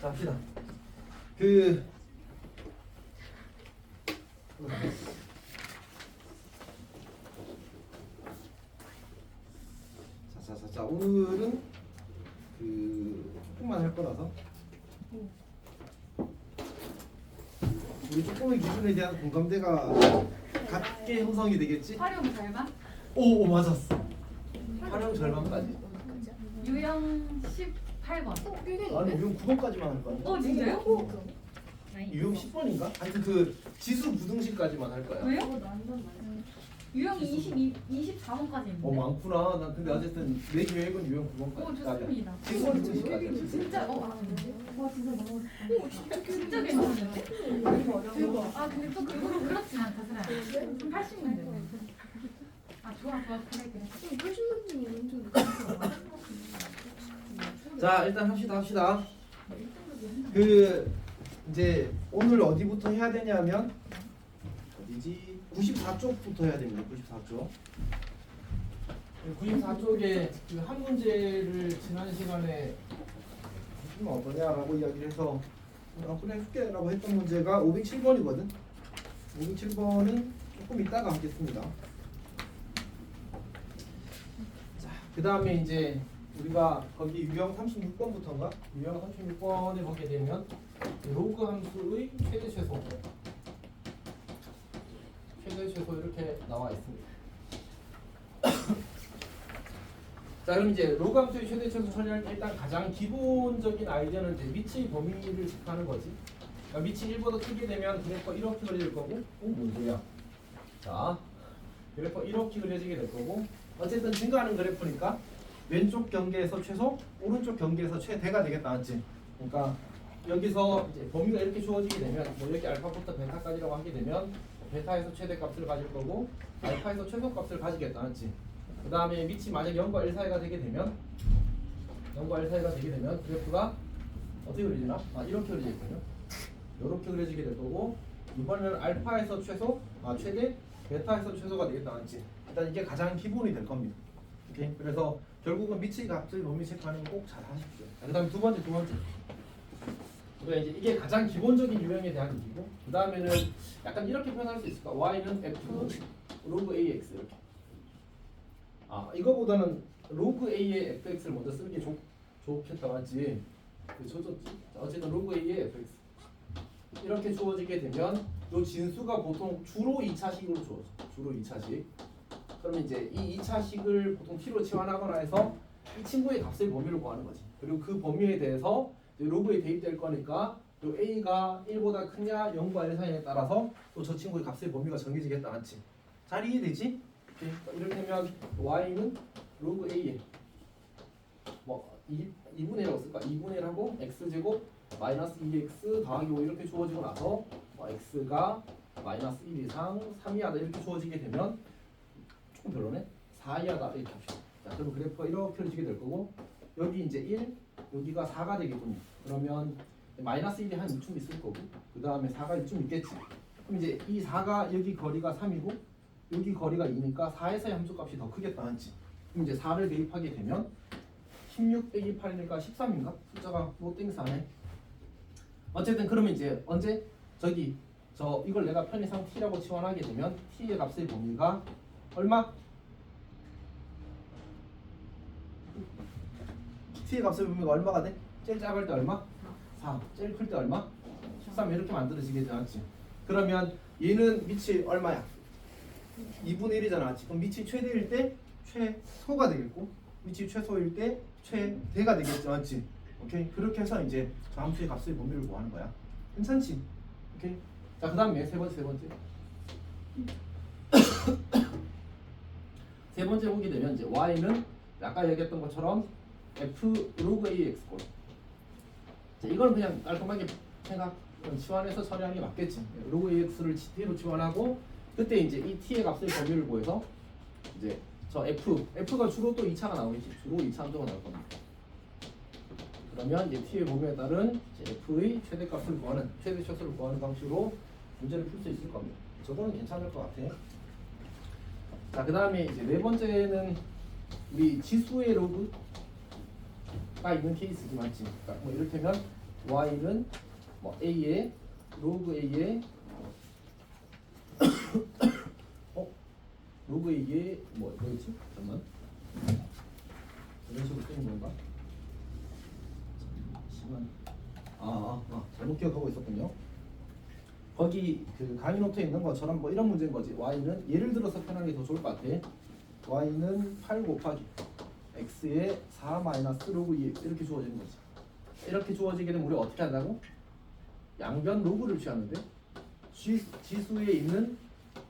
자, 합시다. 그 자, 오늘은 조금만 할 거라서 우리 조금의 기준에 대한 공감대가 같게 형성이 되겠지? 활용 절반? 오 맞았어. 활용 절반까지. 유형 18번. 아니 유형 9번까지만 할 거야. 진짜요? 유형 10번인가? 하여튼 그 지수 부등식까지만 할 거야. 왜요? 유형 24번까지 있는데. 많구나. 난 근데 어쨌든 내 계획은 유형 9번까지. 좋습니다. 지수 부등식까지. 진짜 진짜 너무 진짜 괜찮은데? 대박. 근데 또 그거는 그렇진 않다 그래. 80문제. 좋아 그래. 80문제는 완전 자 일단 합시다. 이제 오늘 어디부터 해야 되냐면 어디지? 94쪽부터 해야 됩니다. 94쪽. 94쪽에 그 한 문제를 지난 시간에 좀 어떠냐라고 이야기를 해서 그래 해줄게라고 했던 문제가 507번이거든. 507번은 조금 이따가 하겠습니다. 자, 그 다음에 이제 우리가 거기 유형 36번부터인가? 유형 36번에 보게 되면 로그 함수의 최대 최소 이렇게 나와 있습니다. 자 그럼 이제 로그 함수의 최대 최소 처리할 때 일단 가장 기본적인 아이디어는 이제 미치의 범위를 체크하는 거지. 그러니까 미치 1보다 크게 되면 그래프가 이렇게 그려질 거고 뭔 소리야? 자 그래프가 이렇게 그려지게 될 거고 어쨌든 증가하는 그래프니까 왼쪽 경계에서 최소, 오른쪽 경계에서 최대가 되겠다, 맞지? 그러니까 여기서 이제 범위가 이렇게 주어지게 되면 뭐 여기 알파부터 베타까지라고 하게 되면 베타에서 최대값을 가질 거고 알파에서 최소값을 가지겠다, 맞지? 그 다음에 밑이 만약 0과 1 사이가 되게 되면 그래프가 어떻게 그려지나? 이렇게 그려지거든요. 이렇게 그려지게 될 거고 이번에는 알파에서 최대, 베타에서 최소가 되겠다, 맞지? 일단 이게 가장 기본이 될 겁니다. 오케이? 그래서 결국은 미치 값의 범위 체크하는 거 꼭 잘 하십시오. 그 다음에 두 번째. 그러니까 이제 이게 가장 기본적인 유형에 대한 얘기고, 그 다음에는 약간 이렇게 표현할 수 있을까? y는 f 로그 ax 이렇게. 이거보다는 로그 a의 fx를 먼저 쓰는 게 좋겠다, 맞지? 어쨌든 로그 a의 fx 이렇게 주어지게 되면 이 진수가 보통 주로 2차식으로 주어져. 주로 2차식. 그러면 이제 이 2차식을 보통 t로 치환하거나 해서 이 친구의 값의 범위를 구하는 거지. 그리고 그 범위에 대해서 로그에 대입될 거니까 요 a가 1보다 크냐 0과 1 사이에 따라서 또 저 친구의 값의 범위가 정해지겠다, 맞지? 잘 이해되지? 이를테면 y는 로그 a에 뭐 2분의 1라고 쓸까? 2분의 1하고 x제곱 마이너스 2x 더하기 5 이렇게 주어지고 나서 x가 마이너스 1 이상 3 이하다 이렇게 주어지게 되면 조금 별로네? 4 이하다 이렇게 합시다. 자, 그럼 그래프가 이렇게 그려지게 될 거고 여기 이제 1, 여기가 4가 되겠군요. 그러면 마이너스 1이 한 이쯤 있을 거고 그 다음에 4가 이쯤 있겠지. 그럼 이제 이 4가 여기 거리가 3이고 여기 거리가 2니까 4에서의 함수값이 더 크겠다, 맞지? 그럼 이제 4를 대입하게 되면 16 빼기 8이니까 13인가? 숫자가 뭐 땡사네. 어쨌든 그러면 이제 언제 이걸 내가 편의상 t라고 치환하게 되면 t의 값의 범위가 얼마? t의 값의 범위가 얼마가 돼? 제일 작을 때 얼마? 4. 제일 클 때 얼마? 13 이렇게 만들어지게 되지. 그러면 얘는 밑이 얼마야? 2분의 1이잖아. 그럼 밑이 최대일 때 최소가 되겠고 밑이 최소일 때 최대가 되겠지, 맞지? 오케이? 그렇게 해서 이제 저 함수의 값의 범위를 구하는 거야. 괜찮지? 오케이? 자, 그 다음에 세 번째. 세 번째 보게 되면 이제 y는 아까 얘기했던 것처럼 f 로그 ax 꼴. 자, 이건 그냥 깔끔하게 치환해서 처리하는 게 맞겠지. 로그 ax를 t로 치환하고 그때 이제 이 t의 값의 범위를 구해서 이제 저 f가 주로 또 2차가 나오겠지. 주로 2차 함수가 나올 겁니다. 그러면 이제 t의 범위에 따른 f의 최대값을 구하는 최대 최소를 구하는 방식으로 문제를 풀 수 있을 겁니다. 저거는 괜찮을 것 같아. 자, 그 다음에 이제 네 번째는 우리 지수의 로그가 있는 케이스지, 맞지? 그러니까 뭐 이를테면 y는 뭐 a의 로그 a의 로그 a의 뭐였지? 잠깐만. 이런 식으로 쓰는 건가? 잠시만. 잘못 기억하고 있었군요. 거기 그 강의 노트에 있는 것처럼 뭐 이런 문제인 거지. y는 예를 들어서 표현하는 게 더 좋을 것 같아. y는 8 곱하기 x의 4 마이너스 로그 2x 이렇게 주어지는 거지. 이렇게 주어지게 되면 우리 어떻게 한다고? 양변 로그를 취하는데 지수에 있는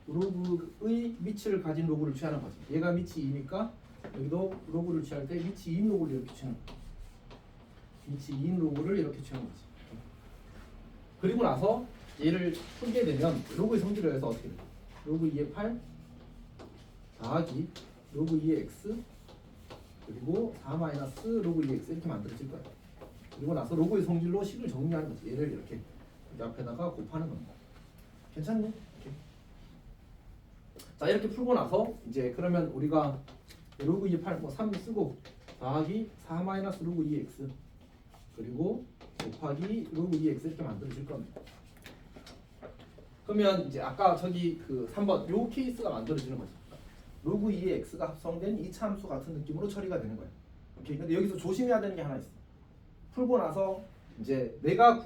로그의 미치를 가진 로그를 취하는 거지. 얘가 미치 2니까 여기도 로그를 취할 때 미치 2인 로그를 이렇게 취하는 거지. 미치 2인 로그를 이렇게 취하는 거지. 그리고 나서 얘를 풀게 되면 로그의 성질을 해서 어떻게 돼? 로그 2의 8 더하기 로그 2의 x 그리고 4 마이너스 로그 2x 이렇게 만들어질 거야. 그리고 나서 로그의 성질로 식을 정리하는 거지. 얘를 이렇게 여기 앞에다가 곱하는 겁니다. 괜찮니? 이렇게. 자 이렇게 풀고 나서 이제 그러면 우리가 로그 2의 8 뭐 3 쓰고 더하기 4 마이너스 로그 2x 그리고 곱하기 로그 2x 이렇게 만들어질 겁니다. 그러면 이제 아까 저기 그 3번 요 케이스가 만들어지는 거죠. 로그 2의 x가 합성된 이차 함수 같은 느낌으로 처리가 되는 거예요. 오케이. 근데 여기서 조심해야 되는 게 하나 있어. 풀고 나서 이제 내가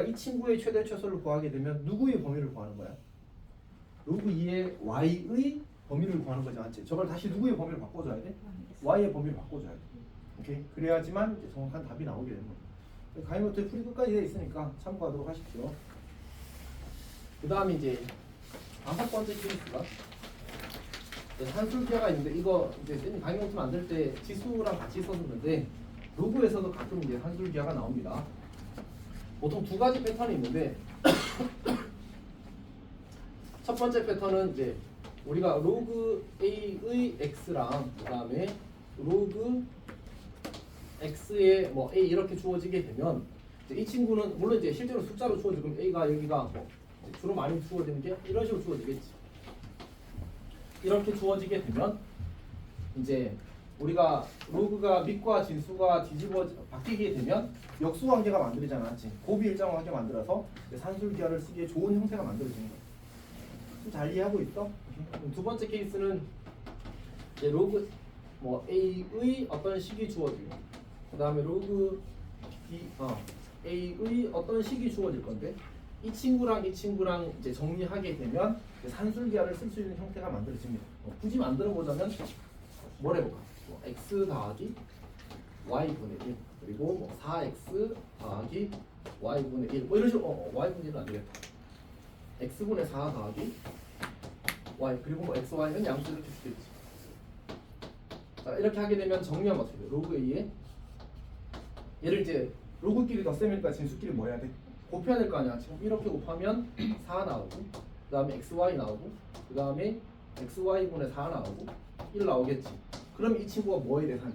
이 친구의 최대 최소를 구하게 되면 누구의 범위를 구하는 거야? 로그 2의 y의 범위를 구하는 거지, 맞지? 저걸 다시 누구의 범위를 바꿔줘야 돼? y의 범위를 바꿔줘야 돼. 오케이. 그래야지만 이제 정확한 답이 나오게 되는 거야. 강의 노트에 풀이 끝까지 되어 있으니까 참고하도록 하십시오. 그 다음에 이제 5번째 케이스가 산술기하가 있는데 이거 이제 쌤이 강의 노트 만들 때 지수랑 같이 썼었는데 로그에서도 가끔 이제 산술기하가 나옵니다. 보통 두 가지 패턴이 있는데 첫 번째 패턴은 이제 우리가 로그 a의 x랑 그 다음에 로그 x의 뭐 a 이렇게 주어지게 되면 이제 이 친구는 물론 이제 실제로 숫자로 주어지고 a가 여기가 뭐 주로 많이 주어지는 게 이런 식으로 주어지겠지. 이렇게 주어지게 되면 이제 우리가 로그가 밑과 진수가 바뀌게 되면 역수 관계가 만들어지지 않았지. 곱이 일정하게 만들어서 산술기하를 쓰기에 좋은 형태가 만들어지는 거야. 좀 잘 이해하고 있어? 두 번째 케이스는 이제 로그 뭐 a의 어떤 식이 주어지고 그 다음에 로그 a의 어떤 식이 주어질 건데 이 친구랑 이제 정리하게 되면 산술기하를 쓸 수 있는 형태가 만들어집니다. 굳이 만들어 보자면 뭘 해볼까? x 더하기 y분의 1 그리고 뭐 4x 더하기 y분의 1 뭐 이런 식으로 y분의 1은 안 되겠다. x분의 4 더하기 y 그리고 뭐 xy는 양수 이렇게 쓰겠지. 자 이렇게 하게 되면 정리하면 어떻게 돼? 로그 a에 얘를 이제 로그끼리 덧셈이니까 진수끼리 뭐 해야 돼? 곱해야 될 거 아니야. 지금 이렇게 곱하면 4 나오고 그 다음에 xy 나오고 그 다음에 xy분의 4 나오고 1 나오겠지. 그럼 이 친구가 뭐의 대상이?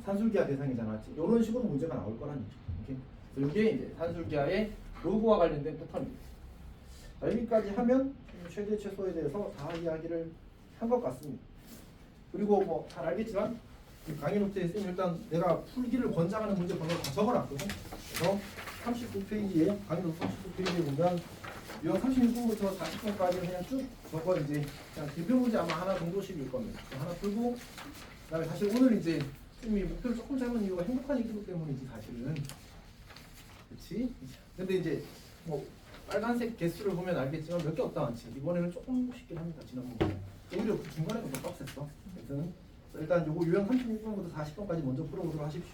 산술기하 대상이잖아. 이런 식으로 문제가 나올 거라는 얘기죠. 이게 이제 산술기하의 로그와 관련된 패턴입니다. 자, 여기까지 하면 최대 최소에 대해서 다 이야기를 한 것 같습니다. 그리고 뭐 잘 알겠지만 강의 노트에 쓰면 일단 내가 풀기를 권장하는 문제 번호를 다 적어놨거든. 그래서 39페이지에 강의 노트 39페이지에 보면 유형 36분부터 40분까지 그냥 쭉 적어 이제 그냥 대표 문제 아마 하나 정도씩일 겁니다. 하나 풀고 그다음에 사실 오늘 이제 쌤이 목표를 조금 잡은 이유가 행복한 얘기기 때문이지 사실은. 그렇지? 근데 이제 뭐 빨간색 개수를 보면 알겠지만 몇 개 없다 않지. 이번에는 조금 쉽긴 합니다. 지난번에 오히려 그 중간에가 더 빡셌어. 일단 요거 유형 36분부터 40분까지 먼저 풀어보도록 하십시오.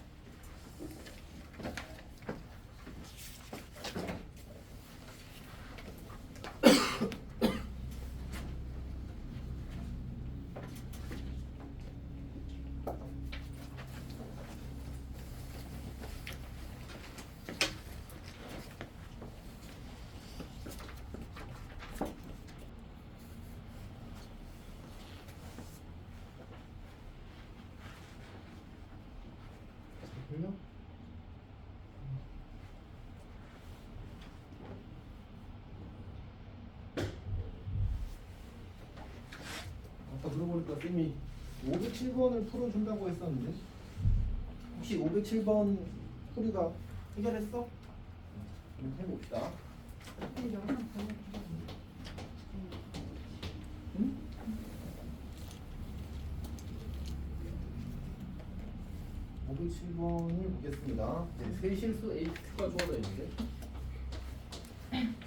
아까 들어보니까 쌤이 507번을 풀어준다고 했었는데 혹시 507번 풀이가 해결했어? 해봅시다. 영상 보내주세요. 응? 목요 7번을 보겠습니다. 이제 세실수 AX가 주어져 있는데,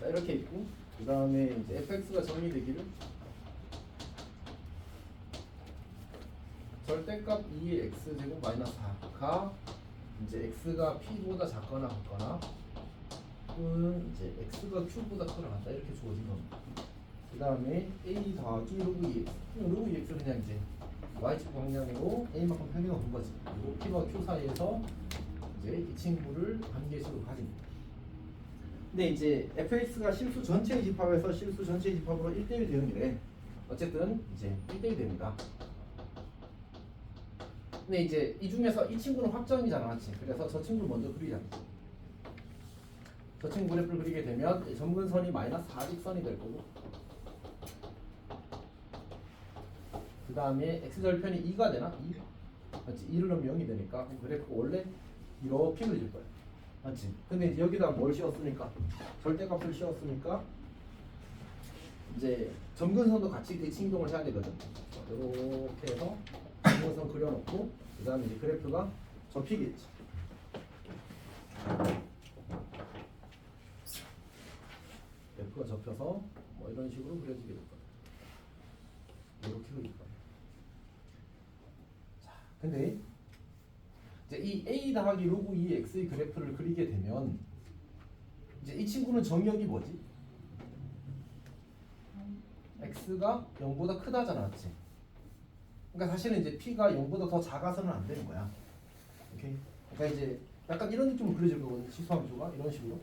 자 이렇게 있고, 그 다음에 이제 fx가 정의되기를 절대값 2의 x제곱 마이너스 4가 이제 x가 p보다 작거나 같거나 또는 이제 x가 q보다 크거나 같다 이렇게 주어진 겁니다. 그 다음에 a 더하기 로그 2x 로그 2x는 그냥 이제 y축 방향으로 a만큼 평균을 본 거지. 그리고 p와 q 사이에서 이제 이 친구를 관계식으로 가집니다. 근데 이제 fx가 실수 전체의 집합에서 실수 전체의 집합으로 1대1 대응이래. 어쨌든 이제 1대1 됩니다. 근데 이제 이 중에서 이 친구는 확정이잖아, 맞지? 그래서 저 친구를 먼저 그리자. 저 친구 그래프를 그리게 되면 점근선이 마이너스 4직선이 될 거고, 그 다음에 x절편이 2가 되나? 2? 맞지? 2를 넣으면 0이 되니까 그래프가 원래 이렇게 그려질 거야, 맞지? 근데 이제 여기다 뭘 씌웠으니까 절대값을 씌웠으니까 이제 점근선도 같이 대칭이동을 해야 되거든. 이렇게 해서 점근선 그려놓고 그 다음에 이제 그래프가 접히겠지. 그래프가 접혀서 뭐 이런 식으로 그려지게 될 거야. 이렇게 그릴 거야. 자, 근데 이제 이 a 더하기 로그 2x의 그래프를 그리게 되면 이제 이 친구는 정의역이 뭐지? x가 0보다 크다잖아, 맞지? 그러니까 사실은 이제 p가 0보다 더 작아서는 안 되는 거야. 오케이? 그러니까 이제 약간 이런 느낌으로 그려질 거거든. 치수함수가 이런 식으로,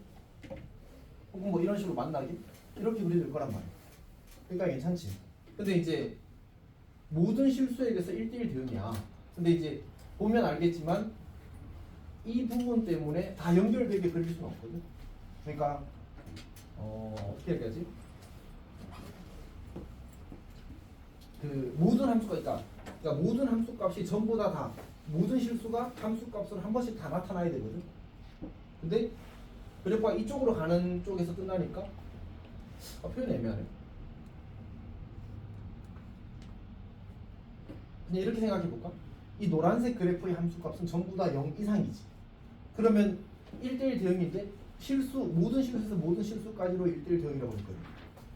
혹은 뭐 이런 식으로 만나게 이렇게 그려질 거란 말이야. 그러니까 괜찮지. 근데 이제 모든 실수에 대해서 1대1 대응이야. 근데 이제 보면 알겠지만 이 부분 때문에 다 연결되게 그릴 수는 없거든. 그러니까 어떻게 얘기하지? 그 모든 함수가 있다. 그러니까 모든 함수 값이 전부 다 모든 실수가 함수 값으로 한 번씩 다 나타나야 되거든. 근데 그래프가 이쪽으로 가는 쪽에서 끝나니까 표현이 애매하네. 그냥 이렇게 생각해 볼까? 이 노란색 그래프의 함수 값은 전부 다 0 이상이지. 그러면 1대1 대응인데 모든 실수에서 모든 실수까지로 1대1 대응이라고 했거든.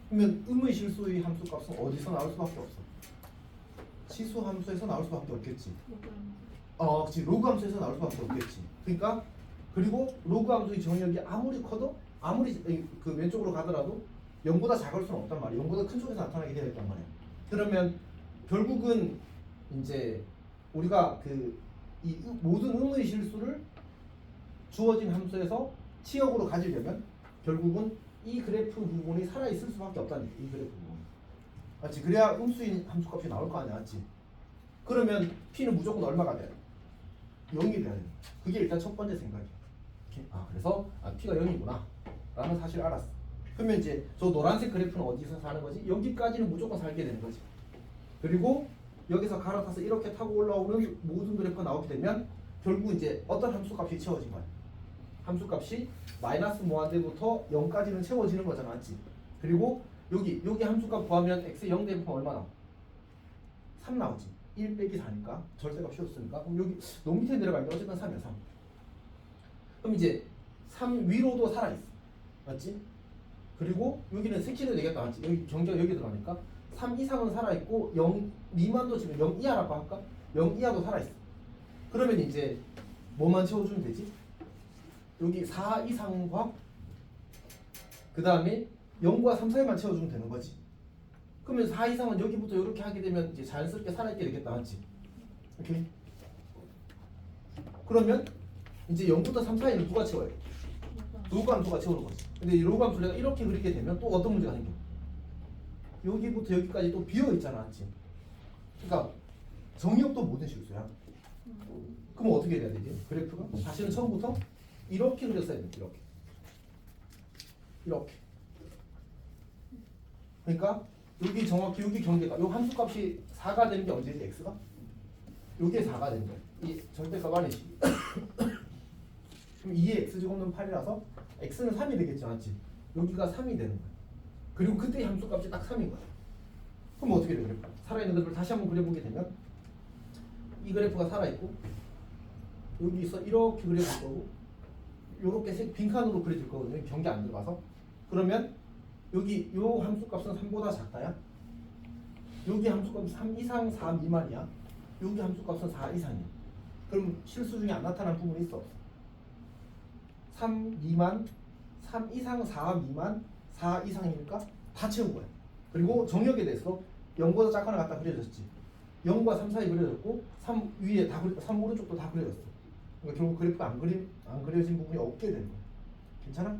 그러면 음의 실수의 함수 값은 어디서 나올 수밖에 없어? 치수 함수에서 나올 수밖에 없겠지. 그렇지. 로그 함수에서 나올 수밖에 없겠지. 그러니까 그리고 로그 함수의 정의역이 아무리 커도 아무리 그 왼쪽으로 가더라도 0보다 작을 수는 없단 말이야. 0보다 큰 쪽에서 나타나게 되어 있단 말이야. 그러면 결국은 이제 우리가 이 모든 음의 실수를 주어진 함수에서 치역으로 가지려면 결국은 이 그래프 부분이 살아있을 수밖에 없다는 거야. 이 그래프 부분. 맞지? 그래야 음수인 함수값이 나올 거 아니야, 맞지? 그러면 p는 무조건 얼마가 돼야 돼? 0이 돼야 돼. 그게 일단 첫 번째 생각이야. 그래서 p가 0이구나 라는 사실을 알았어. 그러면 이제 저 노란색 그래프는 어디서 사는 거지? 여기까지는 무조건 살게 되는 거지. 그리고 여기서 갈아타서 이렇게 타고 올라오는 모든 그래프가 나오게 되면 결국 이제 어떤 함수값이 채워진 거야. 함수값이 마이너스 무한대부터 0까지는 채워지는 거잖아, 맞지? 그리고 여기 함수값 구하면 x에 0 대입하면 얼마 나와? 3 나오지. 1 빼기 4니까 절대값 씌웠으니까 그럼 여기 너무 밑에 내려가니까 어쨌든 3이야. 3. 그럼 이제 3 위로도 살아있어, 맞지? 그리고 여기는 색칠해도 되겠다, 맞지? 여기 경계가 여기 들어가니까 3 이상은 살아있고 0 미만도 지금 0 이하라고 할까? 0 이하도 살아있어. 그러면 이제 뭐만 채워주면 되지? 여기 4 이상과 그 다음에 0과 3 사이만 채워주면 되는 거지. 그러면 4 이상은 여기부터 이렇게 하게 되면 이제 자연스럽게 살아있게 되겠다, 맞지? 오케이? 그러면 이제 0부터 3 사이는 누가 채워야 돼? 로그 함수가 채우는 거지. 근데 이 로그 함수를 내가 이렇게 그리게 되면 또 어떤 문제가 생겨? 여기부터 여기까지 또 비어 있잖아, 맞지? 그러니까 정의역도 모든 실수야. 그럼 어떻게 해야 되지? 그래프가 사실은 처음부터 이렇게 그렸어야 돼. 이렇게. 그러니까 여기 정확히 여기 경계가 요 함수값이 4가 되는 게 언제지? x가? 요게 4가 되는 거야. 이 절대값 안에 그럼 2의 x제곱은 8이라서 x는 3이 되겠지, 맞지? 여기가 3이 되는 거야. 그리고 그때 함수값이 딱 3인 거야. 그럼 어떻게 돼, 그래프? 살아있는 그래프를 다시 한번 그려보게 되면 이 그래프가 살아있고 여기서 이렇게 그려질 거고 요렇게 빈칸으로 그려질 거거든요. 경계 안 들어가서. 그러면 여기 요 함수값은 3보다 작다야? 여기 함수값은 3 이상 4 미만이야? 여기 함수값은 4 이상이야. 그럼 실수 중에 안 나타난 부분이 있어? 없어? 3 미만, 3 이상 4 미만, 4 이상이니까 다 채운 거야. 그리고 정역에 대해서 0보다 작거나 같다 그려졌지. 0과 3 사이 그려졌고 3 위에 다 3 오른쪽도 다 그려졌어. 그러니까 결국 그래프가 안 그려진 부분이 없게 되는 거야. 괜찮아?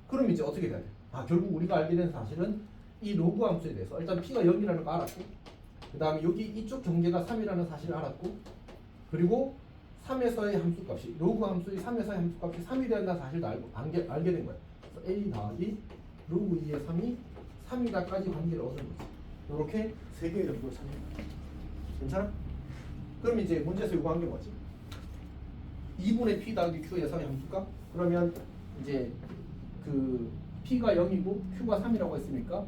그럼 이제 어떻게 돼야 돼? 결국 우리가 알게 된 사실은 이 로그 함수에 대해서 일단 p가 0이라는 거 알았고, 그 다음에 여기 이쪽 경계가 3이라는 사실을 알았고, 그리고 3에서의 함수값이 로그 함수의 3에서의 함수값이 3이 된다는 사실도 알게 된 거야. 그래서 a 더하기 로그 2의 3이 3이다까지 관계를 얻은 거지. 이렇게 세 개의 정도를 찾는 거야. 괜찮아? 그럼 이제 문제에서 요구한 게 뭐지? 2분의 p 더하기 q에서의 함수값? 그러면 이제 그 p가 0이고 q가 3이라고 했으니까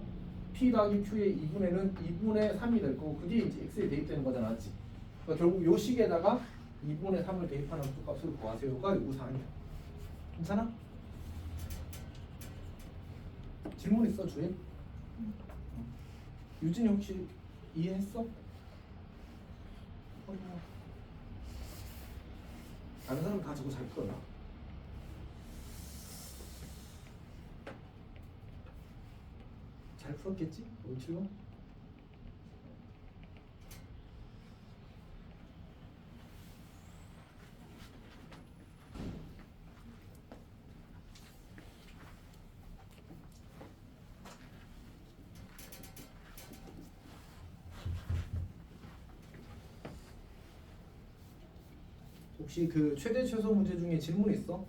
p 더하기 q의 2분의는 2분의 3이 될 거고 그게 이제 x에 대입되는 거잖아, 맞지? 그러니까 결국 요 식에다가 2분의 3을 대입하는 함수값을 구하세요가 요구사항이야. 괜찮아? 질문 있어, 주혜? 유진이 혹시 이해했어? 다른 사람 다 저거 잘 풀어라. 잘 풀었겠지? 57번? 혹시 그 최대 최소 문제 중에 질문 있어?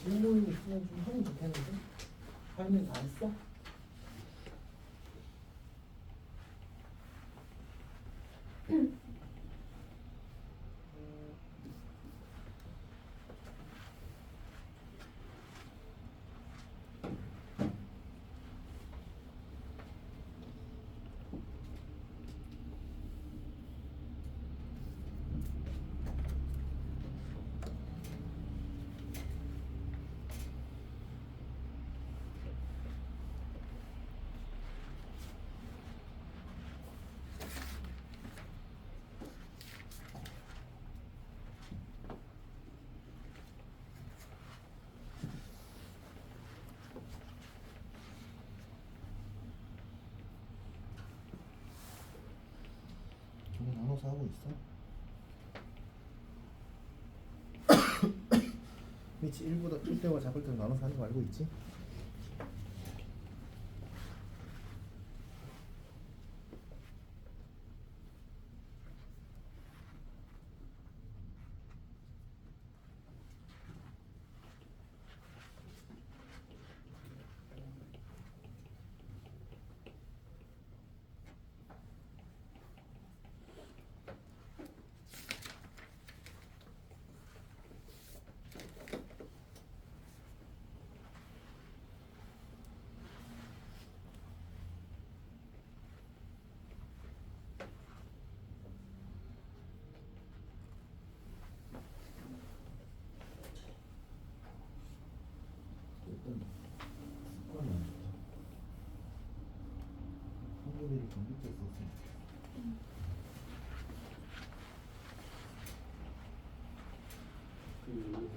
질문 있으면 좀 하면 좋겠는데? 하면 다 했어? 나눠서 하고 있어? 밑이 1보다 클 때와 작을 때 나눠서 하는 거 알고 있지? 일단 습관이 안 좋다. 한국인이 경직됐었어. 그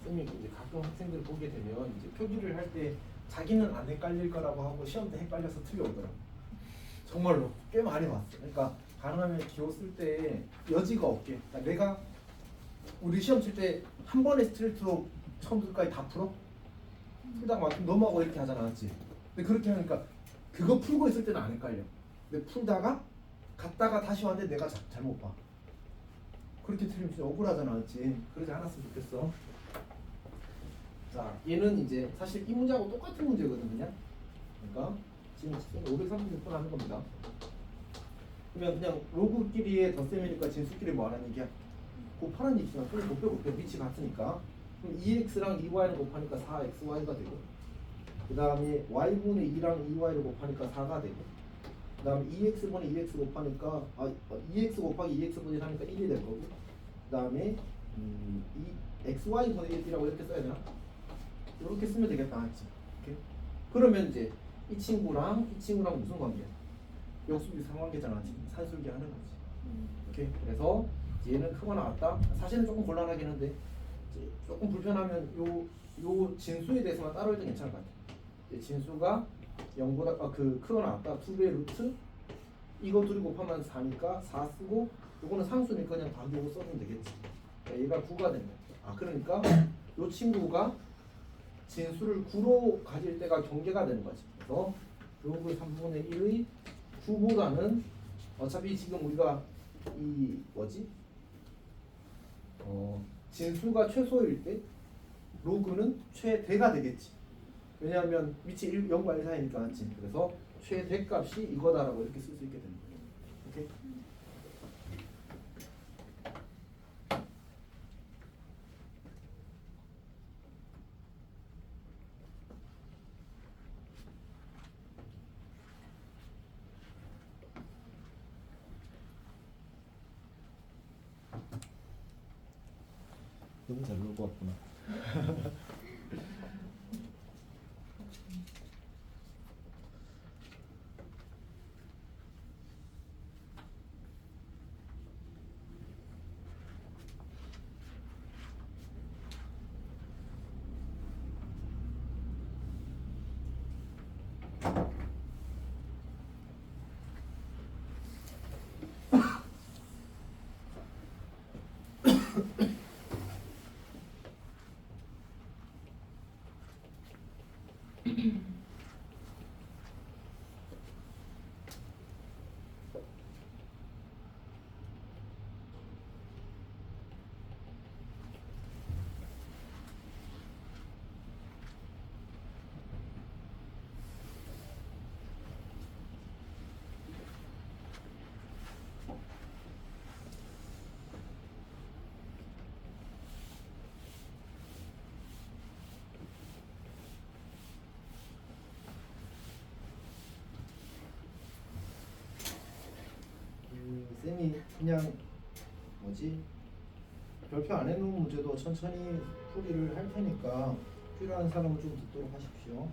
쌤이 이제 가끔 학생들 보게 되면 이제 표기를 할 때 자기는 안 헷갈릴 거라고 하고 시험 때 헷갈려서 틀려오더라. 정말로 꽤 많이 봤어. 그러니까 가능하면 기호 쓸 때 여지가 없게. 그러니까 내가 우리 시험 칠 때 한 번에 스트레이트로 처음부터까지 다 풀어? 풀다가 막 넘어가고 이렇게 하잖아, 맞지? 근데 그렇게 하니까 그거 풀고 있을 때는 안 헷갈려. 근데 풀다가 갔다가 다시 왔는데 내가 잘못 봐. 그렇게 틀리면 진짜 억울하잖아, 맞지? 그러지 않았으면 좋겠어. 자, 얘는 이제 사실 이 문제하고 똑같은 문제거든, 그냥. 그러니까 지금 536번 하는 겁니다. 그러면 그냥 로그끼리의 덧셈이니까 진수끼리 뭐 하는 얘기야? 곱하는 얘기지만 손에 곱빼 위치 같으니까. 그럼 2x랑 2y를 곱하니까 4xy가 되고, 그 다음에 y분의 2랑 2y를 곱하니까 4가 되고, 그 다음에 2x분의 2x 곱하니까 2x 곱하기 2x분의 1하니까 1이 될 거고, 그 다음에 xy분의 1이라고 이렇게 써야 되나? 이렇게 쓰면 되겠다, 맞지? 이렇게. 그러면 이제 이 친구랑 무슨 관계야? 역수비 상관계잖아, 지금 산술기 하는 거지. 오케이. 그래서 얘는 크거나 같다. 사실은 조금 곤란하긴 한데 이제 조금 불편하면 요 진수에 대해서만 따로 해도 괜찮을 것 같아. 이제 진수가 0보다 크거나 같다. 2배의 루트 이거 둘이 곱하면 4니까 4 쓰고 요거는 상수니까 그냥 답이고 써주면 되겠지. 그러니까 얘가 9가 된다. 그러니까 요 친구가 진수를 9로 가질 때가 경계가 되는 거지. 그래서 로그 3분의 1의 9보다는 어차피 지금 우리가 이 뭐지? 진수가 최소일 때 로그는 최대가 되겠지. 왜냐하면 위치 0과 1 사이니까, 맞지? 그래서 최대 값이 이거다라고 이렇게 쓸 수 있게 되는 거예요. 오케이? 너무 잘 놀고 왔구나. 쌤이 그냥 뭐지? 별표 안 해놓은 문제도 천천히 풀이를 할 테니까 필요한 사람은 좀 듣도록 하십시오.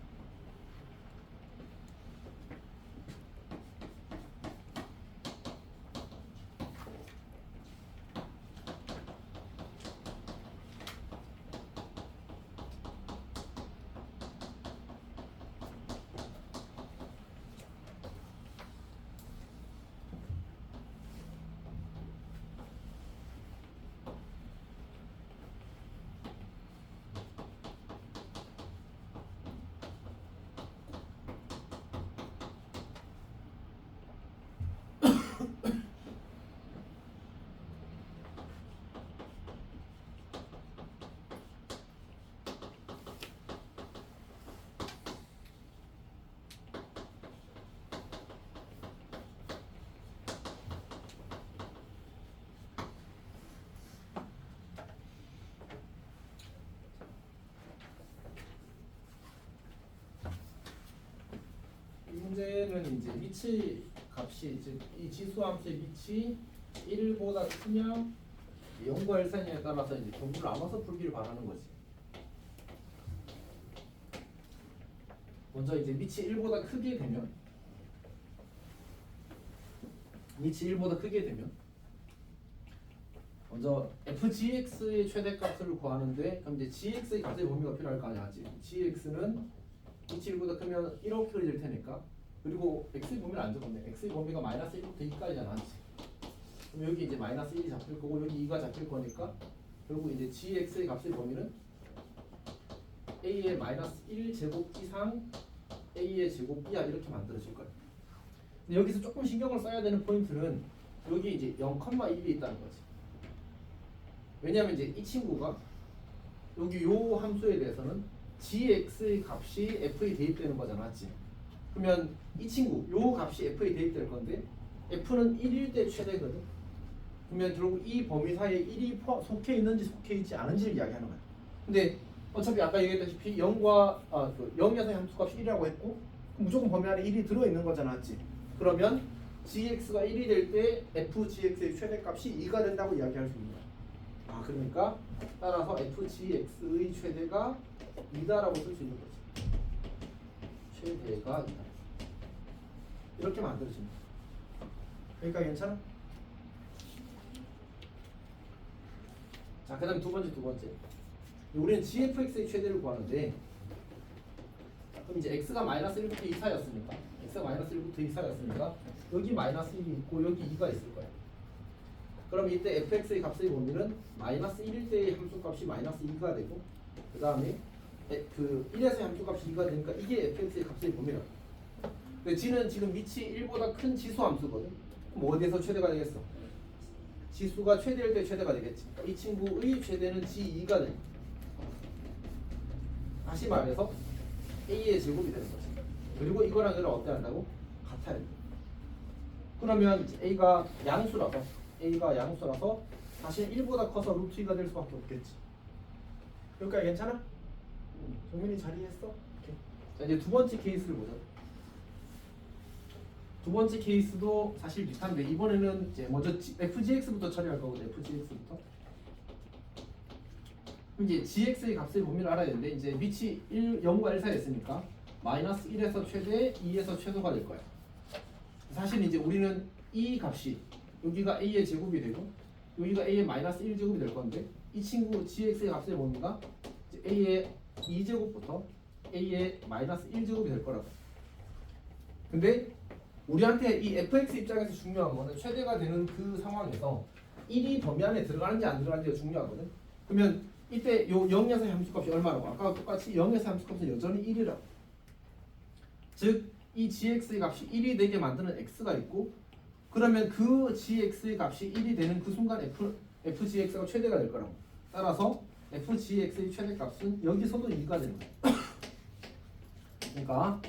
때는 이제 위치 값이 즉 이 지수 함수의 위치 1보다 크면 0과 1 사이에 따라서 이제 경우를 나눠서 풀기를 바라는 거지. 먼저 이제 위치 1보다 크게 되면 먼저 fgx의 최대값을 구하는데 그럼 이제 gx의 값의 범위가 필요할 거 아니야. gx는 위치 1보다 크면 1로 그려질 테니까. 그리고 x의 범위를 안 적었네. x의 범위가 마이너스 1부터 2까지잖아. 그럼 여기 이제 마이너스 1이 잡힐 거고 여기 2가 잡힐 거니까 결국 이제 gx의 값의 범위는 a의 마이너스 1 제곱 이상 a의 제곱 이하 이렇게 만들어질 거예요. 근데 여기서 조금 신경을 써야 되는 포인트는 여기 이제 0,1이 있다는 거지. 왜냐하면 이제 이 친구가 여기 요 함수에 대해서는 gx의 값이 f에 대입되는 거잖아, 맞지? 그러면 이 친구 요 값이 f에 대입될 건데 f는 1일 때 최대거든. 그러면 결국 이 범위 사이에 1이 속해 있는지 속해 있지 않은지를 이야기하는 거야. 근데 어차피 아까 얘기했다시피 0과 0에서 함수값이 1이라고 했고 무조건 범위 안에 1이 들어있는 거잖아, 맞지? 그러면 gx가 1이 될 때 fgx의 최대값이 2가 된다고 이야기할 수 있는 거야. 아, 그러니까 따라서 fgx의 최대가 2다라고 쓸 수 있는 거지. 최대가 2다. 이렇게 만들어집니다. 그러니까 괜찮아? 자, 그 다음에 두 번째. 우리는 gfx의 최대를 구하는데 그럼 이제 x가 마이너스 1부터 2 사이였으니까 x가 마이너스 1부터 2 사이였으니까 여기 마이너스 1이 있고 여기 2가 있을 거야. 그럼 이때 fx의 값의 범위는 마이너스 1일 때의 함수값이 마이너스 2가 되고 그 다음에 그 1에서의 함수값이 2가 되니까 이게 fx의 값의 범위라고. 근데 g는 지금 위치 1보다 큰 지수 함수거든. 그럼 어디에서 최대가 되겠어? 지수가 최대일 때 최대가 되겠지. 이 친구의 최대는 g2가 돼. 다시 말해서 a의 제곱이 되는 거지. 그리고 이거랑 이거랑 어때 한다고? 같아야 돼. 그러면 a가 양수라서 사실 1보다 커서 루트 2가 될 수밖에 없겠지. 여기까지 괜찮아? 정민이 잘 이해했어? 오케이. 자, 이제 두 번째 케이스를 보자. 두 번째 케이스도 사실 비슷한데 이번에는 이제 먼저 fgx부터 처리할 거거든. fgx부터. 이제 gx의 값의 범위를 알아야 되는데 이제 위치 0과 1 사이에 있으니까 마이너스 1에서 최대, 2에서 최소가 될 거야. 사실 이제 우리는 이 값이 여기가 a의 제곱이 되고 여기가 a의 마이너스 1제곱이 될 건데 이 친구 gx의 값의 범위가 a의 2제곱부터 a의 마이너스 1제곱이 될 거라고. 근데 우리한테 이 fx 입장에서 중요한 거는 최대가 되는 그 상황에서 1이 범위 안에 들어가는지 안 들어가는지가 중요하거든. 그러면 이때 요 0에서 함수값이 얼마라고? 아까 똑같이 0에서 함수값은 여전히 1이라고. 즉 이 gx의 값이 1이 되게 만드는 x가 있고 그러면 그 gx의 값이 1이 되는 그 순간 fgx가 최대가 될 거라고. 따라서 fgx의 최대값은 여기서도 2가 되는 거야. 그러니까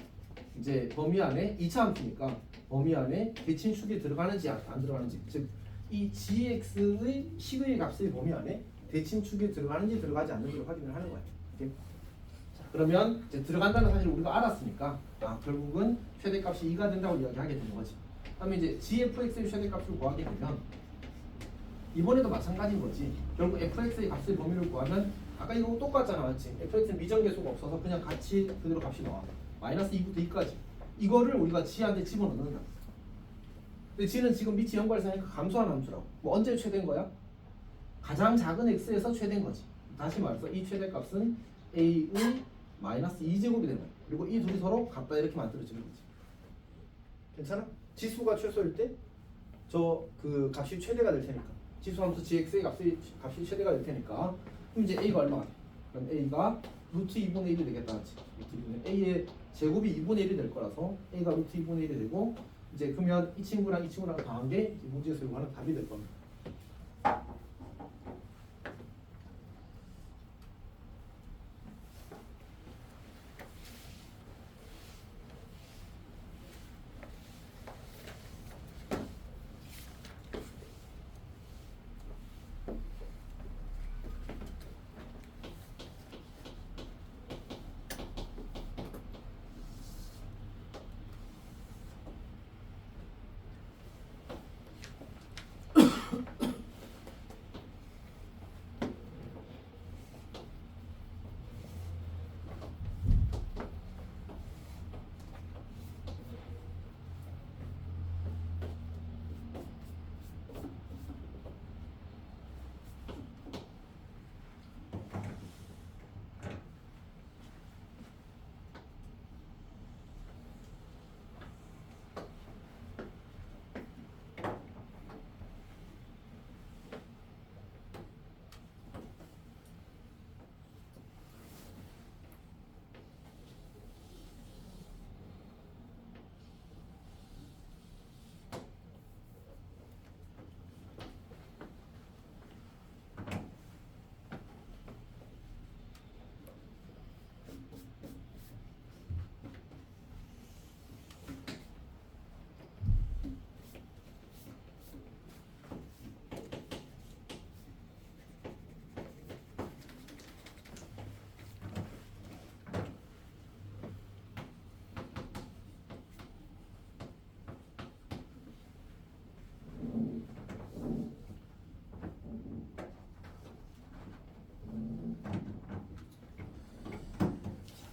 이제 범위 안에 2차 함수니까 범위 안에 대칭축이 들어가는지 안 들어가는지, 즉 이 gx의 식의 값의 범위 안에 대칭축이 들어가는지 들어가지 않는지를 확인을 하는 거야. 오케이? 자, 그러면 이제 들어간다는 사실을 우리가 알았으니까 결국은 최대값이 2가 된다고 이야기하게 되는 거지. 그다음에 이제 gfx의 최대값을 구하게 되면 이번에도 마찬가지인 거지. 결국 fx의 값의 범위를 구하면 아까 이거 똑같잖아, 맞지? fx는 미정계수가 없어서 그냥 같이 그대로 값이 나와. 마이너스 2부터 2까지. 이거를 우리가 g한테 집어넣는 거야. 근데 g는 지금 밑이 0과 1 사이니까 감소하는 함수라고. 뭐 언제 최대인 거야? 가장 작은 x에서 최대인 거지. 다시 말해서 이 최대값은 a의 마이너스 2제곱이 되는 거야. 그리고 이 둘이 서로 같다 이렇게 만들어지는 거지. 괜찮아? 지수가 최소일 때 저 그 값이 최대가 될 테니까 지수 함수 gx의 값이 최대가 될 테니까 그럼 이제 a가 얼마가 돼? 그럼 a가 루트 2분의 1이 되겠다, 그렇지? a의 제곱이 2분의 1이 될 거라서 a가 루트 2분의 1이 되고 이제 그러면 이 친구랑 이 친구랑 더한 게 문제에서 요구하는 답이 될 겁니다.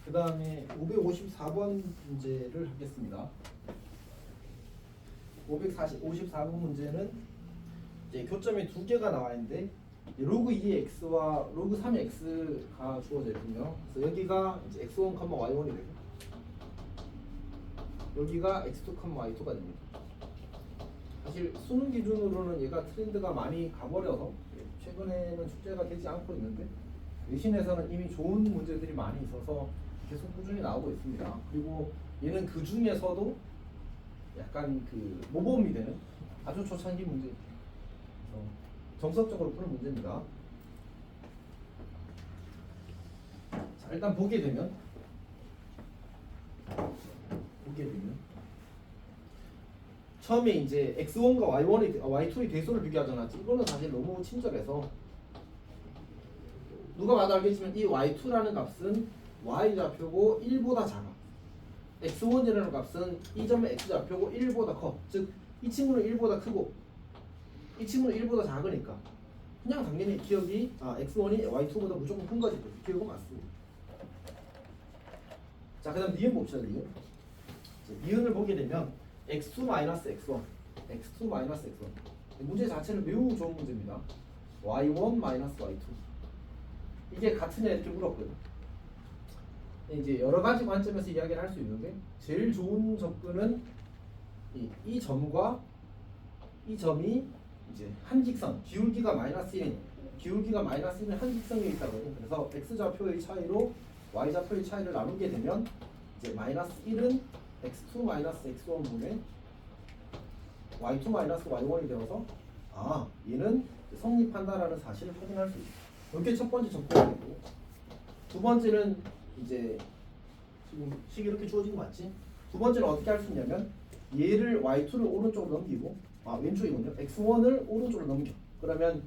그 다음에 554번 문제를 하겠습니다. 54번 문제는 이제 교점이 두 개가 나와 있는데 로그 2의 x와 로그 3의 x가 주어져 있군요. 그래서 여기가 이제 x1, y1이 되고 여기가 x2, y2가 됩니다. 사실 수능 기준으로는 얘가 트렌드가 많이 가버려서 최근에는 출제가 되지 않고 있는데 내신에서는 이미 좋은 문제들이 많이 있어서 계속 꾸준히 나오고 있습니다. 그리고 얘는 그 중에서도 약간 그 모범이 되는 아주 초창기 문제, 정석적으로 푸는 문제입니다. 자, 일단 보게 되면 처음에 이제 x1과 y2의 대소를 비교하잖아. 이거는 사실 너무 친절해서 누가 봐도 알겠지만 이 y2라는 값은 y좌표고 1보다 작아. x1이라는 값은 이 점의 x좌표고 1보다 커. 즉 이 친구는 1보다 크고 이 친구는 1보다 작으니까 그냥 당연히 기억이 x1이 y2보다 무조건 큰 거지. 기억은 맞습니다. 자, 그 다음 니은 봅시다. 니은을 보게 되면 x2-x1 x2-x1 문제 자체는 매우 좋은 문제입니다. y1-y2 이게 같으냐 이렇게 물었거든. 이제 여러 가지 관점에서 이야기를 할 수 있는데 제일 좋은 접근은 이 점과 이 점이 이제 한 직선, 기울기가 -1인 한 직선에 있다거든. 그래서 x좌표의 차이로 y좌표의 차이를 나누게 되면 이제 -1은 x2-x1분의 y2-y1이 되어서 얘는 성립한다라는 사실을 확인할 수 있어. 이게 첫 번째 접근이고, 두 번째는 이제 지금 식이 이렇게 주어진 거 맞지? 두 번째는 어떻게 할 수 있냐면 얘를 y2를 오른쪽으로 넘기고 왼쪽이군요. x1을 오른쪽으로 넘겨. 그러면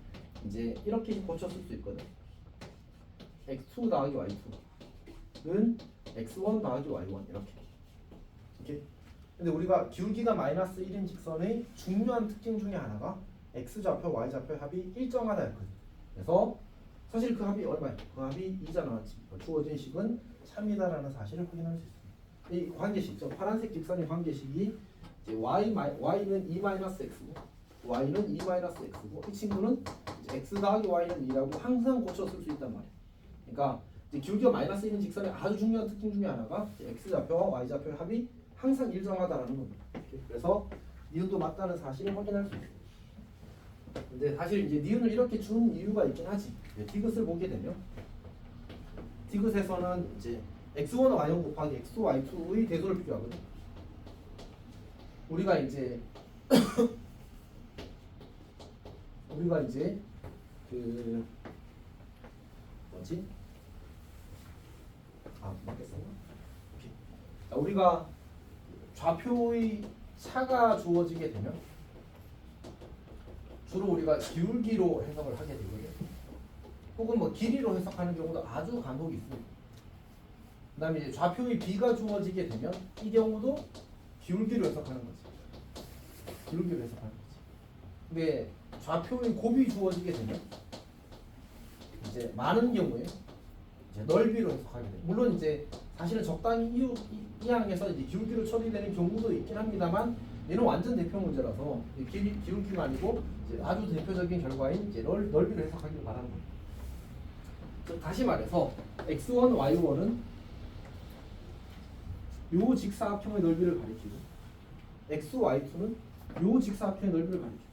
이제 이렇게 고쳤을 수 있거든. x2 더하기 y2는 x1 더하기 y1 이렇게. 근데 우리가 기울기가 -1인 직선의 중요한 특징 중에 하나가 x좌표, y좌표 합이 일정하다였거든. 그래서 사실 그 합이 얼마야? 그 합이 2잖아. 주어진 식은 3이다라는 사실을 확인할 수 있습니다. 이 관계식, 저 파란색 직선의 관계식이 이제 y는 2-x고 y는 2-x고 이 친구는 이제 x 더하기 y는 2라고 항상 고쳐 쓸 수 있단 말이야. 그러니까 이제 기울기가 -1인 직선의 아주 중요한 특징 중에 하나가 x좌표와 y좌표의 합이 항상 일정하다라는 겁니다. 그래서 니은도 맞다는 사실을 확인할 수 있어요. 근데 사실 이제 니은을 이렇게 준 이유가 있긴 하지. 디귿을 보게 되면 디귿에서는 이제 x1, y1 곱하기 x2, y2의 대소를 비교하거든. 우리가 이제 그 뭐지? 맞겠어? 자, 우리가 좌표의 차가 주어지게 되면 주로 우리가 기울기로 해석을 하게 되거든요. 혹은 뭐 길이로 해석하는 경우도 아주 간혹 있습니다. 그 다음에 이제 좌표의 비가 주어지게 되면 이 경우도 기울기로 해석하는 거지. 근데 좌표의 곱이 주어지게 되면 이제 많은 경우에 이제 넓이로 해석하게 돼요. 물론 이제 사실은 적당히 이 항에서 이제 기울기로 처리되는 경우도 있긴 합니다만 얘는 완전 대표 문제라서 기울기가 아니고 이제 아주 대표적인 결과인 이제 넓이를 해석하기를 바라는 거예요. 다시 말해서 x1, y1은 요 직사각형의 넓이를 가리키고 x, y2는 요 직사각형의 넓이를 가리키고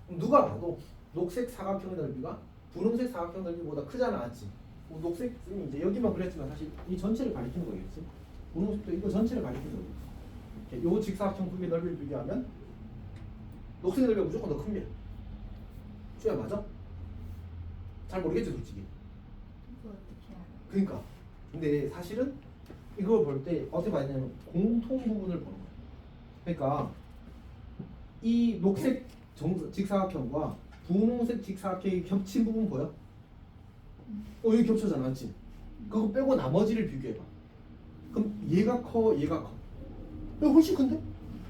그럼 누가 봐도 녹색 사각형의 넓이가 분홍색 사각형 넓이보다 크잖아, 맞지? 녹색은 이제 여기만 그랬지만 사실 이 전체를 가리키는 거겠지. 분홍색도 이거 전체를 가리키는 거고. 요 직사각형 두 개의 넓이를 비교하면 녹색 넓이가 무조건 더 큽니다. 주야 맞아? 잘 모르겠지 솔직히. 그거 어떻게 알아? 그러니까. 근데 사실은 이걸 볼 때 어떻게 봐야 되냐면 공통 부분을 보는 거야. 그러니까 이 녹색 직사각형과 분홍색 직사각형이 겹친 부분 보여? 여기 겹쳐잖아, 맞지? 그거 빼고 나머지를 비교해봐. 그럼 얘가 커, 얘가 커. 이거 훨씬 큰데?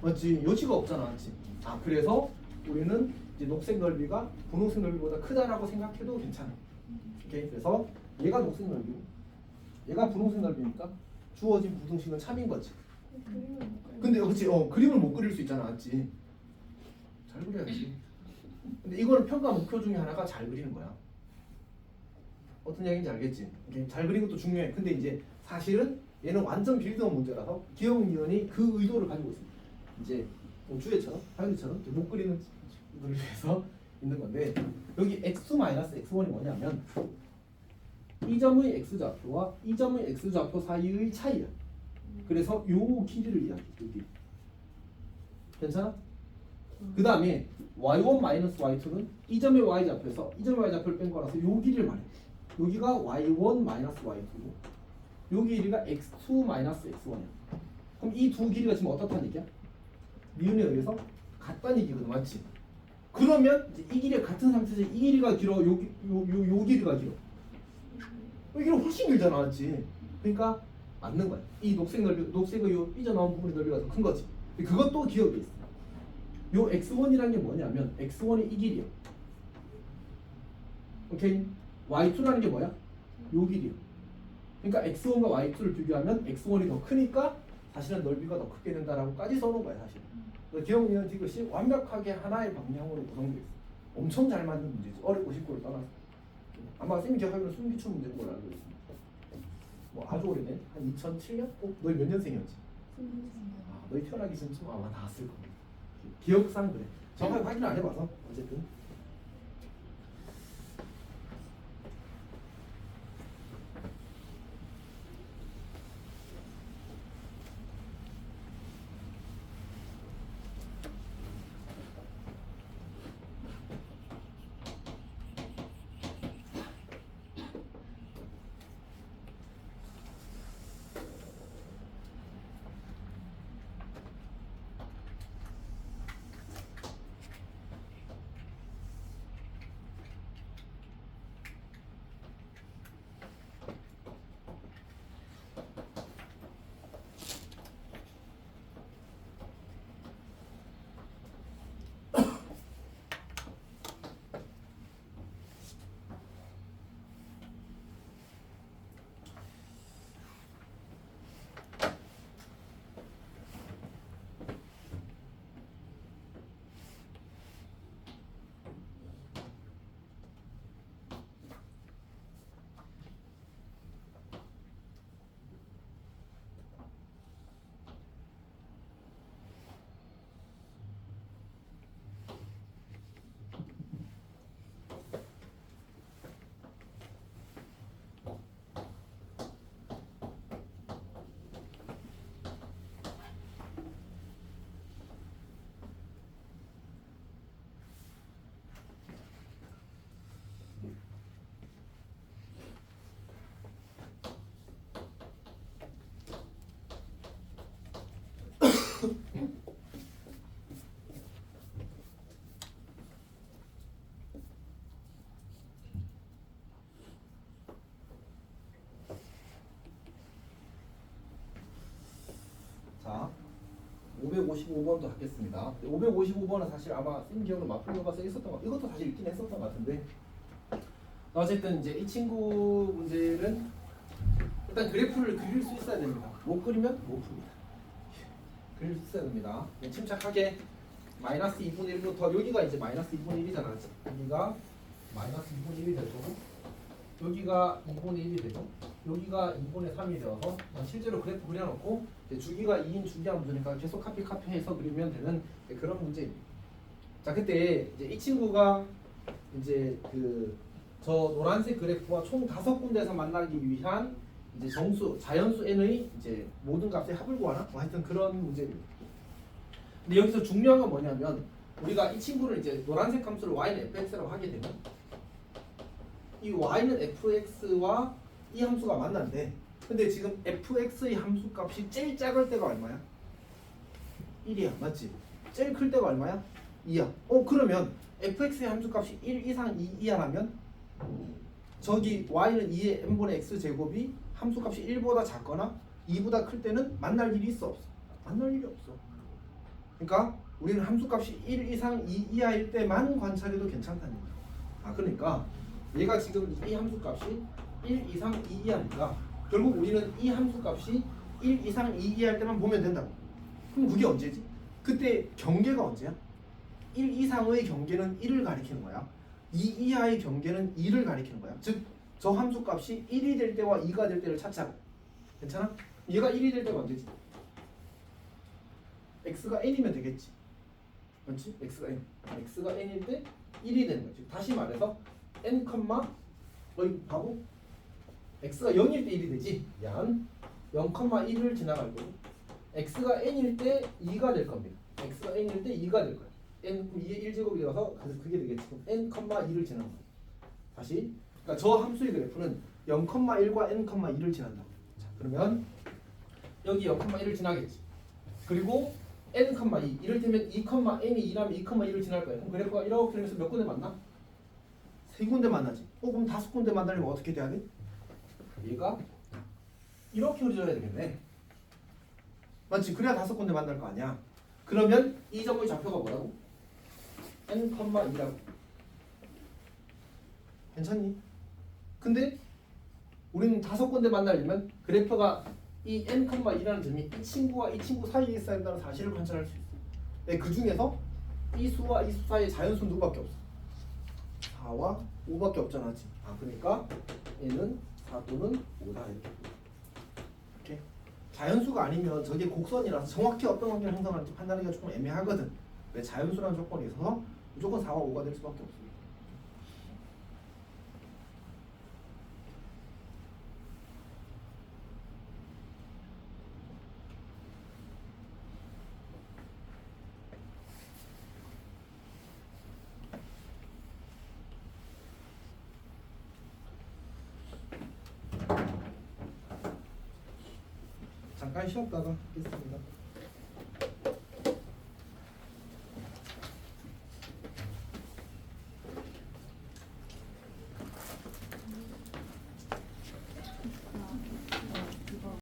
맞지? 여지가 없잖아, 맞지? 그래서 우리는 이제 녹색 넓이가 분홍색 넓이보다 크다라고 생각해도 괜찮아. 오케이. 그래서 얘가 녹색 넓이고 얘가 분홍색 넓이니까 주어진 부등식은 참인 거지. 그림을 못 그려. 근데 그렇지 그림을 못 그릴 수 있잖아, 맞지? 잘 그려야지. 근데 이거는 평가 목표 중에 하나가 잘 그리는 거야. 어떤 얘기인지 알겠지? 이렇게 잘 그리는 것도 중요해. 근데 이제 사실은 얘는 완전 빌드업 문제라서 기억위원이 그 의도를 가지고 있습니다. 이제 뭐 주애처럼 하윤이처럼 못 그리는 을 위해서 있는 건데 여기 x-x1이 뭐냐면 이 점의 x좌표와 이 점의 x좌표 사이의 차이야. 그래서 요 길이를 이야기해. 여기 괜찮아? 그 다음에 y1-y2는 이 점의 y좌표에서 이 점의 y좌표를 뺀 거라서 요 길이를 말해. 여기가 y1-y2고 요 길이가 x2-x1이야. 그럼 이 두 길이가 지금 어떻다는 얘기야? 미분에 의해서 같다는 얘기거든, 맞지? 그러면 이제 이 길이가 같은 상태에서 이 길이가 길어, 요 길이가 길어. 이 길이가 훨씬 길잖아, 맞지? 그러니까 맞는 거야. 이 녹색 넓이, 녹색의 요 삐져나온 부분의 넓이가 더 큰 거지. 근데 그것도 기억에 있어. 요 x1이라는 게 뭐냐면 x1이 이 길이야. 오케이? y2라는 게 뭐야? 요 길이야. 그러니까 x1과 y2를 비교하면 x1이 더 크니까 사실은 넓이가 더 크게 된다라고까지 써놓은 거야, 사실. 기억력 이것이 완벽하게 하나의 방향으로 구성되어 있어. 엄청 잘 만든 문제지. 어렵고 쉽고를 떠나서. 아마 쌤이 기억하기로는 숨기출 문제인 걸로 알고 있습니다. 뭐 아주 오래된 한 2007년? 너희 몇 년생이었지? 너희 태어나기 전쯤 아마 나왔을 겁니다. 기억상 그래. 정확하게 확인 안 해봐서 어쨌든. 자, 555번도 하겠습니다. 555번은 사실 아마 쌤 기억으로 마플로가 써 있었던 것, 이것도 사실 있긴 했었던 것 같은데, 어쨌든 이제 이 친구 문제는 일단 그래프를 그릴 수 있어야 됩니다. 못 그리면 못 풉니다. 그릴 수 있어야 됩니다. 침착하게 마이너스 2분의 1부터 여기가 이제 마이너스 2분의 1이잖아. 여기가 마이너스 2분의 1이 될 거고, 여기가 2분의 1이 되고, 여기가 2분의 3이 되어서 실제로 그래프 그려놓고 이제 주기가 2인 주기한 문제니까 계속 카피해서 그리면 되는 그런 문제입니다. 자, 그때 이제 이 친구가 이제 저 노란색 그래프와 총 5군데에서 만나기 위한 이제 정수 자연수 n의 이제 모든 값의 합을 구하나? 뭐 하여튼 그런 문제입니다. 근데 여기서 중요한 건 뭐냐면 우리가 이 친구를 이제 노란색 함수를 y는 fx라고 하게 되면 이 y는 fx와 이 함수가 만난데, 근데 지금 fx의 함수 값이 제일 작을 때가 얼마야? 1이야, 맞지? 제일 클 때가 얼마야? 2야. 그러면 fx의 함수 값이 1 이상 2 이하라면 저기 y는 2의 n분의 x 제곱이 함수 값이 1보다 작거나 2보다 클 때는 만날 일이 있어, 없어? 만날 일이 없어. 그러니까 우리는 함수 값이 1 이상 2 이하일 때만 관찰해도 괜찮다는 거야. 그러니까 얘가 지금 이 함수 값이 1 이상 2 이하니까 결국 우리는 이 함수 값이 1 이상 2 이하일 때만 보면 된다고. 그럼 그게 언제지? 그때 경계가 언제야? 1 이상의 경계는 1을 가리키는 거야. 2 이하의 경계는 2를 가리키는 거야. 즉 저 함수 값이 1이 될 때와 2가 될 때를 찾자고. 괜찮아? 얘가 1이 될 때가 언제지? x가 n이면 되겠지. 그렇지? x가 n일 때 1이 되는 거지. 다시 말해서 n, 어이 바보? x가 0일 때 1이 되지. 양 0,1을 지나갈 거고 x가 n일 때 2가 될 겁니다. x가 n일 때 2가 될 거야. n 그럼 2의 1제곱이라서 그게 되겠지. 그럼 n,2를 지나는 거야. 다시 그러니까 저 함수의 그래프는 0,1과 n,2를 지난다. 자, 그러면 여기 0,1을 지나겠지. 그리고 n,2 이를테면 2,n이 2라면 2,2를 지날 거야. 그럼 그래프가 이렇게 되면서 몇 군데 만나? 세 군데 만나지. 그럼 5군데 만나려면 어떻게 돼야 돼? 얘가 이렇게 그려져야 되겠네. 맞지? 그래야 5군데 만날 거 아니야. 그러면 이 점의 좌표가 뭐라고? n,2라고. 괜찮니? 근데 우리는 5군데 만나려면 그래프가 이 n,2라는 점이 이 친구와 이 친구 사이에 있어야 한다는 사실을 관찰할 수 있어. 네, 그 중에서 이 수와 이 수 사이에 자연수 누구밖에 없어? 4와 5밖에 없잖아. 지금. 그러니까 얘는 4 또는 5다 이렇게. 이렇게. 자연수가 아니면 저게 곡선이라서 정확히 어떤 관계를 형성하는지 판단하기가 조금 애매하거든. 왜 자연수라는 조건이 있어서 무조건 4와 5가 될 수밖에 없어. 잠깐 쉬었다가 하겠습니다.